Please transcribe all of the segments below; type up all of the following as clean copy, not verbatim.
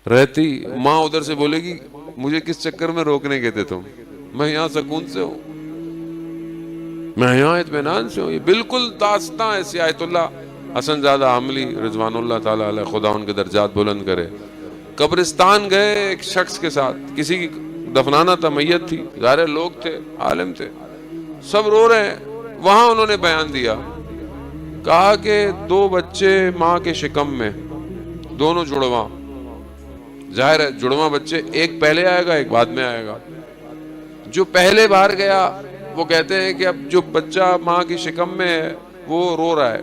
رہتی ماں ادھر سے بولے گی مجھے کس چکر میں روکنے گئے تھے تم، میں یہاں سکون سے ہوں، میں یہاں اطمینان سے ہوں۔ یہ بالکل داستان ایسی آیت اللہ حسن زادہ عاملی رضوان اللہ تعالیٰ علیہ، خدا ان کے درجات بلند کرے، قبرستان گئے ایک شخص کے ساتھ، کسی کی دفنانا تھا، میت تھی، ظاہر لوگ تھے، عالم تھے، سب رو رہے ہیں۔ وہاں انہوں نے بیان دیا، کہا کہ 2 بچے ماں کے شکم میں، دونوں جڑواں، ظاہر ہے جڑواں بچے، ایک پہلے آئے گا ایک بعد میں آئے گا۔ جو پہلے باہر گیا وہ کہتے ہیں کہ اب جو بچہ ماں کی شکم میں ہے وہ رو رہا ہے،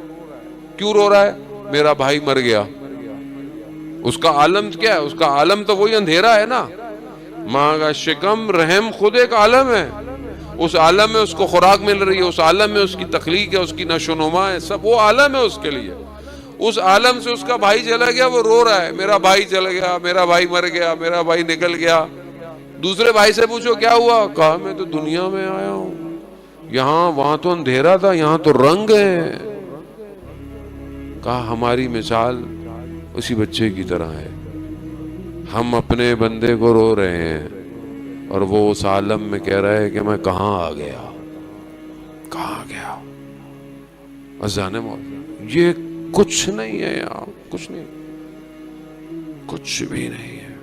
کیوں رو رہا ہے؟ میرا بھائی مر گیا۔ اس کا عالم کیا ہے؟ اس کا عالم تو وہی اندھیرا ہے نا، ماں کا شکم رحم خود ایک عالم ہے، اس عالم میں اس کو خوراک مل رہی ہے، اس عالم میں اس کی تخلیق ہے، اس کی نشو و نما ہے، سب وہ عالم ہے اس کے لیے۔ اس عالم سے اس کا بھائی چلا گیا، وہ رو رہا ہے میرا بھائی چلا گیا، میرا بھائی مر گیا، میرا بھائی نکل گیا۔ دوسرے بھائی سے پوچھو کیا ہوا؟ کہا میں تو دنیا میں آیا ہوں، یہاں وہاں تو اندھیرا تھا، یہاں تو رنگ ہے۔ کہا ہماری مثال اسی بچے کی طرح ہے، ہم اپنے بندے کو رو رہے ہیں اور وہ اس عالم میں کہہ رہا ہے کہ میں کہاں آ گیا، کہاں گیا۔ اذان موت یہ کچھ نہیں ہے یار، کچھ نہیں، کچھ بھی نہیں ہے،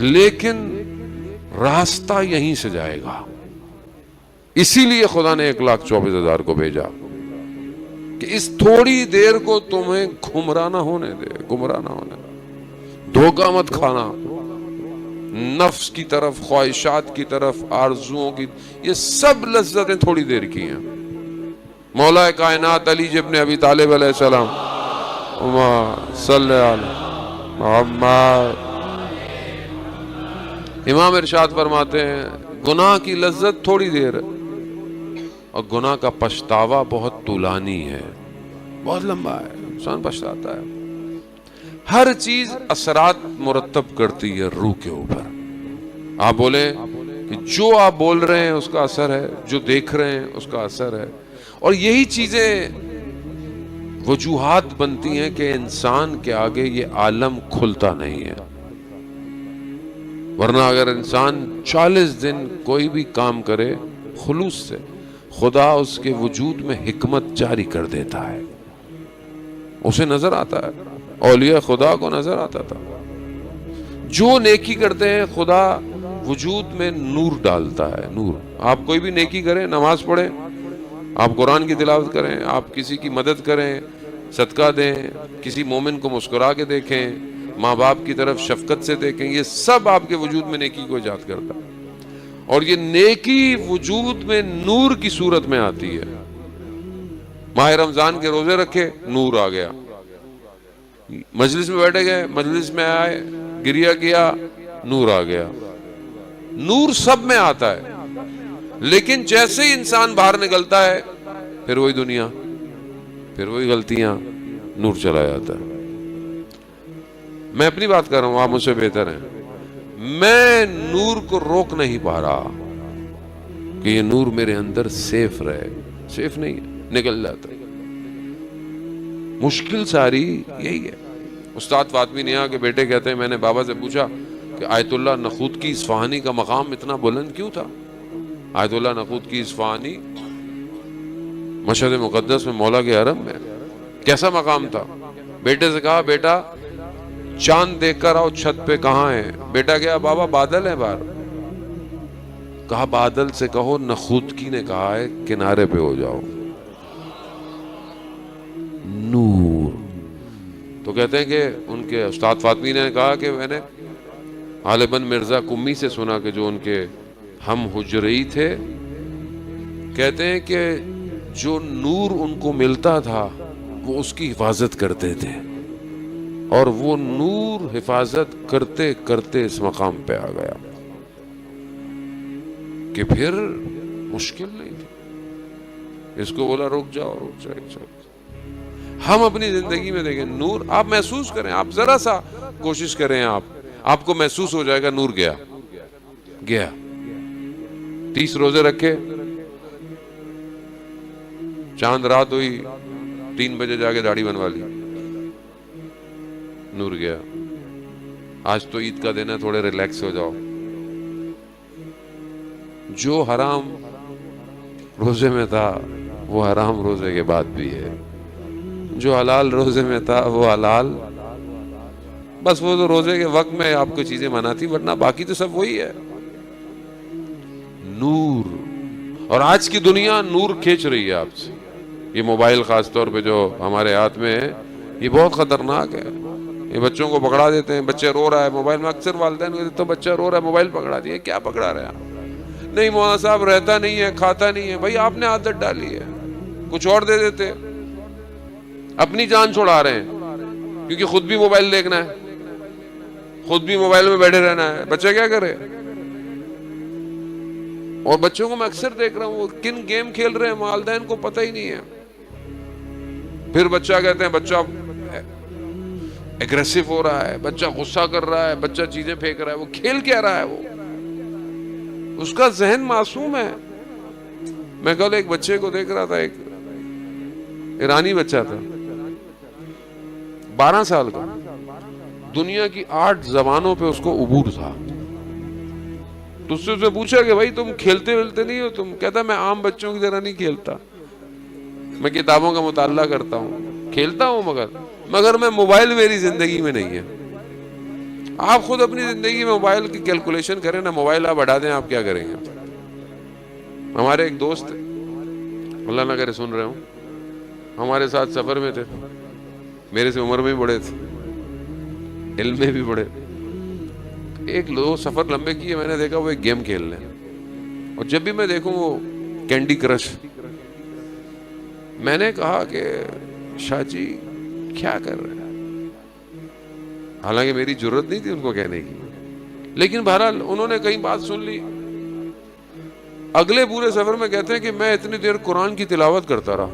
لیکن راستہ یہیں سے جائے گا۔ اسی لیے خدا نے 1,24,000 کو بھیجا کہ اس تھوڑی دیر کو تمہیں گمراہ نہ ہونے دے، گمراہ نہ ہونے دے، دھوکہ مت کھانا، نفس کی طرف، خواہشات کی طرف، آرزوؤں کی، یہ سب لذتیں تھوڑی دیر کی ہیں۔ مولا کائنات علی ابن ابی طالب علیہ السلام، صلی علی محمد، امام ارشاد فرماتے ہیں گناہ کی لذت تھوڑی دیر ہے اور گناہ کا پچھتاوا بہت طولانی ہے، بہت لمبا ہے، انسان پچھتاتا ہے۔ ہر چیز اثرات مرتب کرتی ہے روح کے اوپر۔ آپ بولیں کہ جو آپ بول رہے ہیں اس کا اثر ہے، جو دیکھ رہے ہیں اس کا اثر ہے، اور یہی چیزیں وجوہات بنتی ہیں کہ انسان کے آگے یہ عالم کھلتا نہیں ہے۔ ورنہ اگر انسان 40 دن کوئی بھی کام کرے خلوص سے، خدا اس کے وجود میں حکمت جاری کر دیتا ہے، اسے نظر آتا ہے، اولیاء خدا کو نظر آتا تھا۔ جو نیکی کرتے ہیں خدا وجود میں نور ڈالتا ہے، نور۔ آپ کوئی بھی نیکی کریں، نماز پڑھیں، آپ قرآن کی تلاوت کریں، آپ کسی کی مدد کریں، صدقہ دیں، کسی مومن کو مسکرا کے دیکھیں، ماں باپ کی طرف شفقت سے دیکھیں، یہ سب آپ کے وجود میں نیکی کو ایجاد کرتا ہے، اور یہ نیکی وجود میں نور کی صورت میں آتی ہے۔ ماہ رمضان کے روزے رکھے، نور آ گیا، مجلس میں بیٹھے گئے، مجلس میں آئے، گریہ کیا، نور آ گیا۔ نور سب میں آتا ہے، لیکن جیسے ہی انسان باہر نکلتا ہے پھر وہی دنیا، پھر وہی غلطیاں، نور چلا جاتا ہے۔ میں اپنی بات کر رہا ہوں، آپ مجھ سے بہتر ہیں، میں نور کو روک نہیں پا رہا کہ یہ نور میرے اندر سیف رہے، سیف نہیں ہے، نکل جاتا ہے۔ مشکل ساری یہی ہے۔ استاد فاطمی نیا کے بیٹے کہتے ہیں میں نے بابا سے پوچھا کہ آیت اللہ نخوت کی اصفہانی کا مقام اتنا بلند کیوں تھا؟ آیت اللہ نخوت کی اصفہانی مشہد مقدس میں مولا کے حرم میں کیسا مقام تھا؟ بیٹے سے کہا بیٹا چاند دیکھ کر آؤ چھت پہ کہاں ہے؟ بیٹا کیا بابا بادل ہے باہر۔ کہا بادل سے کہو نخوتکی نے کہا ہے کنارے پہ ہو جاؤ۔ نور تو کہتے ہیں کہ ان کے استاد فاطمی نے کہا کہ میں نے غالباً مرزا کمی سے سنا کہ جو ان کے ہم حجری تھے، کہتے ہیں کہ جو نور ان کو ملتا تھا وہ اس کی حفاظت کرتے تھے، اور وہ نور حفاظت کرتے کرتے اس مقام پہ آ گیا کہ پھر مشکل نہیں تھی، اس کو بولا رک جاؤ رک جاؤ۔ ہم اپنی زندگی میں دیکھیں نور، آپ محسوس کریں، آپ ذرا سا کوشش کریں، آپ کو محسوس ہو جائے گا نور گیا۔ گیا. 30 روزے رکھے, چاند رات ہوئی, 3 بجے جا کے داڑھی بنوا لی, نور گیا. آج تو عید کا دن ہے, تھوڑے ریلیکس ہو جاؤ. جو حرام روزے میں تھا وہ حرام روزے کے بعد بھی ہے, جو حلال روزے میں تھا وہ حلال, بس وہ تو روزے کے وقت میں آپ کو چیزیں مناتی, ورنہ باقی تو سب وہی ہے. نور, اور آج کی دنیا نور کھینچ رہی ہے آپ سے. یہ موبائل خاص طور پہ جو ہمارے ہاتھ میں ہے, یہ بہت خطرناک ہے. یہ بچوں کو پکڑا دیتے ہیں, بچے رو رہا ہے موبائل میں, اکثر والدین کہتے ہیں تو بچہ رو رہا ہے موبائل پکڑا دیا. کیا پکڑا رہے ہیں؟ نہیں مولانا صاحب رہتا نہیں ہے, کھاتا نہیں ہے. بھائی آپ نے عادت ڈالی ہے, کچھ اور دے دیتے. اپنی جان چھڑا رہے ہیں کیونکہ خود بھی موبائل دیکھنا ہے, خود بھی موبائل میں بیٹھے رہنا ہے. بچہ کیا کرے؟ اور بچوں کو میں اکثر دیکھ رہا ہوں وہ کن گیم کھیل رہے ہیں والدین کو پتہ ہی نہیں ہے. پھر بچہ کہتے ہیں بچہ ایگریسو ہو رہا ہے, بچہ غصہ کر رہا ہے, بچہ چیزیں پھینک رہا ہے. وہ کھیل کیا رہا ہے؟ وہ اس کا ذہن معصوم ہے. میں کل ایک بچے کو دیکھ رہا تھا, ایک ایرانی بچہ تھا, 12 سال کا, دنیا کی 8 زبانوں پہ اس کو عبور تھا. تو اس سے پوچھا کہ بھائی تم کھیلتے ولتے نہیں ہو؟ تم کہتا میں عام بچوں کی طرح نہیں کھیلتا, میں کتابوں کا مطالعہ کرتا ہوں, کھیلتا ہوں, مگر میں موبائل میری زندگی میں نہیں ہے. آپ خود اپنی زندگی میں موبائل کی کیلکولیشن کریں نا, موبائل آپ ہٹا دیں آپ کیا کریں گے؟ ہمارے ایک دوست, اللہ نہ کرے سن رہے ہوں, ہمارے ساتھ سفر میں تھے, میرے سے عمر میں بھی بڑے تھے, علم میں بھی بڑے. ایک لو سفر لمبے کیے, میں نے دیکھا وہ ایک گیم کھیل رہے ہیں, اور جب بھی میں دیکھوں وہ کینڈی کرش. میں نے کہا کہ شاہ جی کیا کر رہے ہیں؟ حالانکہ میری جرت نہیں تھی ان کو کہنے کی, لیکن بہرحال انہوں نے کہیں بات سن لی. اگلے پورے سفر میں کہتے ہیں کہ میں اتنی دیر قرآن کی تلاوت کرتا رہا.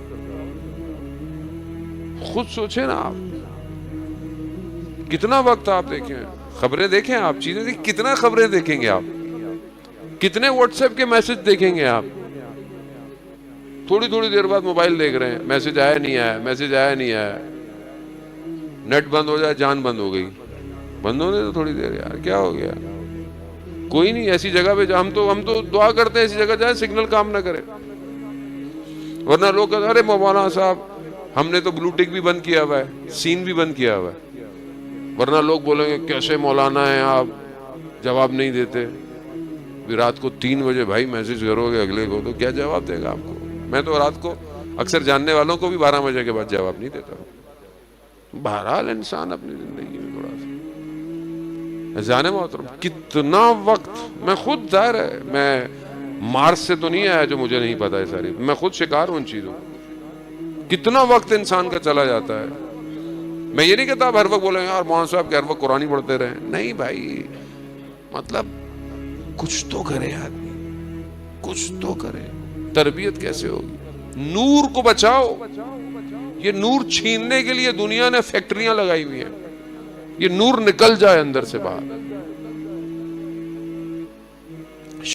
خود سوچیں نا آپ, کتنا وقت آپ دیکھیں, خبریں دیکھیں آپ, چیزیں دیکھیں, کتنا خبریں دیکھیں گے آپ, کتنے واٹس ایپ کے میسج دیکھیں گے آپ. تھوڑی تھوڑی دیر بعد موبائل دیکھ رہے ہیں, میسج آیا نہیں آیا, میسج آیا نہیں آیا. نیٹ بند ہو جائے جان بند ہو گئی, بند ہونے تو تھوڑی دیر یار, کیا ہو گیا؟ کوئی نہیں, ایسی جگہ پہ ہم تو دعا کرتے ہیں ایسی جگہ جائے سگنل کام نہ کرے, ورنہ لوگ کہتے ہیں ارے مولانا صاحب ہم نے تو بلو ٹک بھی بند کیا ہوا ہے, سین بھی بند کیا ہوا ہے. ورنہ لوگ بولیں گے کیسے مولانا ہیں آپ, جواب نہیں دیتے. رات کو 3 بجے بھائی میسج کرو گے اگلے کو تو کیا جواب دے گا آپ کو؟ میں تو رات کو اکثر جاننے والوں کو بھی 12 بجے کے بعد جواب نہیں دیتا ہوں. بہرحال انسان اپنی زندگی میں تھوڑا سا جانے محترم کتنا وقت, میں خود ظاہر ہے میں مارس سے تو نہیں آیا جو مجھے نہیں پتا ہے ساری, میں خود شکار ہوں ان چیزوں. کتنا وقت انسان کا چلا جاتا ہے. میں یہ نہیں کہتا آپ ہر وقت بولیں یار مولانا صاحب کہ ہر وقت قرآن ہی پڑھتے رہیں, نہیں بھائی, مطلب کچھ تو کرے آدمی, کچھ تو کرے. تربیت کیسے ہوگی؟ نور کو بچاؤ. یہ نور چھیننے کے لیے دنیا نے فیکٹریاں لگائی ہوئی ہیں, یہ نور نکل جائے اندر سے باہر.